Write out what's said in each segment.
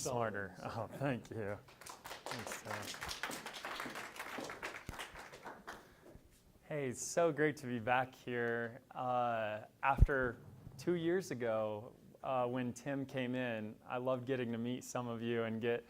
Smarter. Oh, thank you. Thanks, Hey, it's so great to be back here. After 2 years ago, when Tim came in, I loved getting to meet some of you and get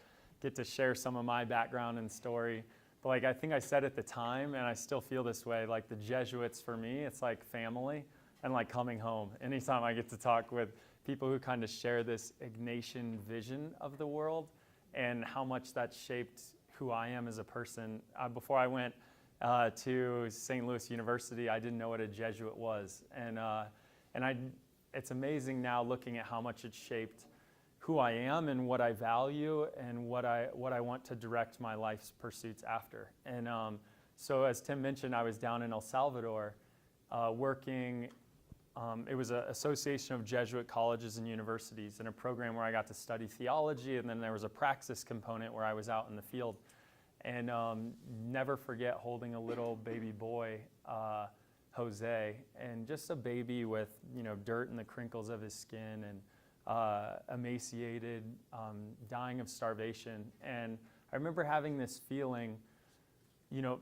to share some of my background and story. But like I think I said at the time, and I still feel this way, like the Jesuits for me, it's like family and like coming home. Anytime I get to talk with people who kind of share this Ignatian vision of the world and how much that shaped who I am as a person. Before I went to St. Louis University, I didn't know what a Jesuit was. It's amazing now looking at how much it shaped who I am and what I value and what I want to direct my life's pursuits after. And so as Tim mentioned, I was down in El Salvador working. It was an association of Jesuit colleges and universities in a program where I got to study theology, and then there was a praxis component where I was out in the field. And never forget holding a little baby boy, Jose, and just a baby with dirt in the crinkles of his skin and emaciated, dying of starvation. And I remember having this feeling,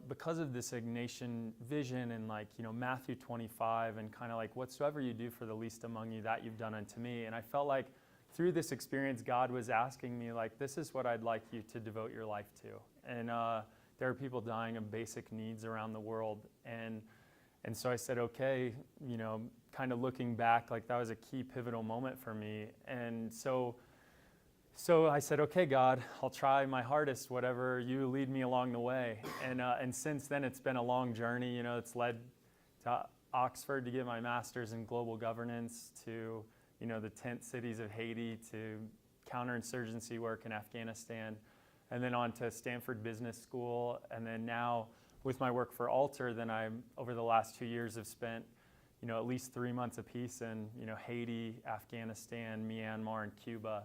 because of this Ignatian vision and Matthew 25 and kind of like whatsoever you do for the least among you, that you've done unto me. And I felt like through this experience, God was asking me this is what I'd like you to devote your life to. And there are people dying of basic needs around the world. And so I said, okay, kind of looking back, that was a key pivotal moment for me. And so I said, okay, God, I'll try my hardest, whatever you lead me along the way. And since then, it's been a long journey. It's led to Oxford to get my master's in global governance, to the tent cities of Haiti, to counterinsurgency work in Afghanistan, and then on to Stanford Business School. And then now with my work for Alter, then over the last 2 years have spent at least 3 months apiece in Haiti, Afghanistan, Myanmar, and Cuba,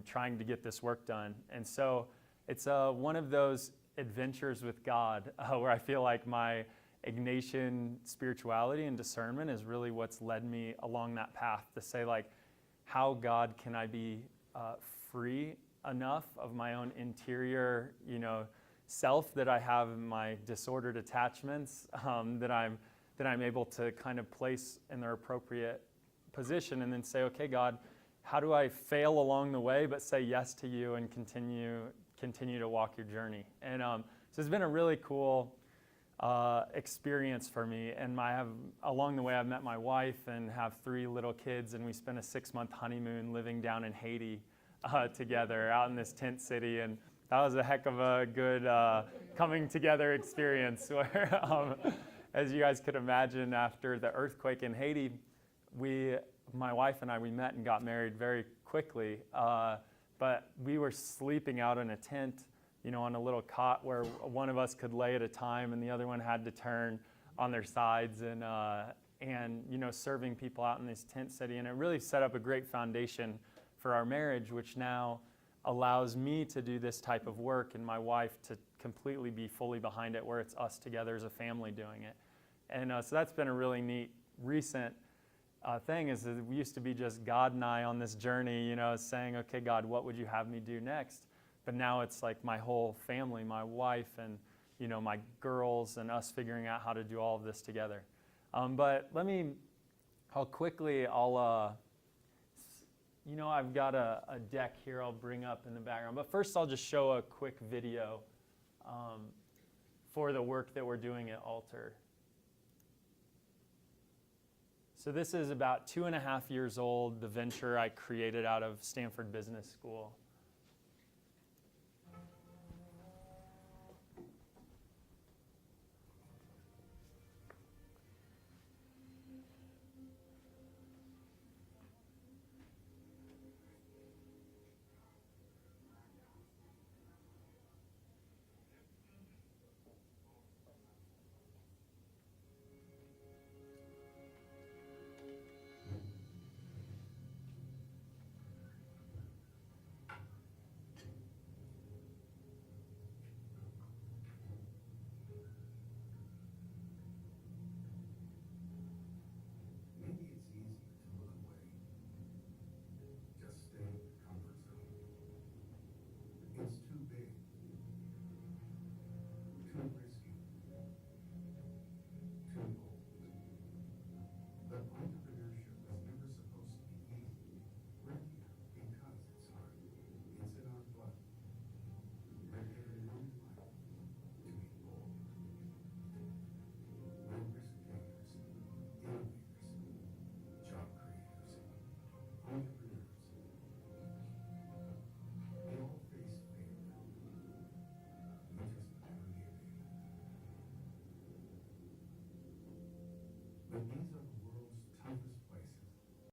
trying to get this work done. And so it's one of those adventures with God where I feel like my Ignatian spirituality and discernment is really what's led me along that path to say, how God can I be free enough of my own interior, self that I have in my disordered attachments, that I'm able to kind of place in their appropriate position, and then say, okay, God, how do I fail along the way but say yes to you and continue to walk your journey? And so it's been a really cool experience for me. And along the way, I've met my wife and have 3 little kids, and we spent a 6-month honeymoon living down in Haiti together out in this tent city. And that was a heck of a good coming together experience where, as you guys could imagine, after the earthquake in Haiti, my wife and I, we met and got married very quickly, but we were sleeping out in a tent, on a little cot where one of us could lay at a time and the other one had to turn on their sides, and serving people out in this tent city. And it really set up a great foundation for our marriage, which now allows me to do this type of work and my wife to completely be fully behind it, where it's us together as a family doing it. And so that's been a really neat recent thing, is that we used to be just God and I on this journey, saying, okay, God, what would you have me do next? But now it's like my whole family, my wife and, my girls, and us figuring out how to do all of this together. But I'll quickly, I've got a deck here I'll bring up in the background. But first I'll just show a quick video for the work that we're doing at Alter. So this is about 2.5 years old, the venture I created out of Stanford Business School. these are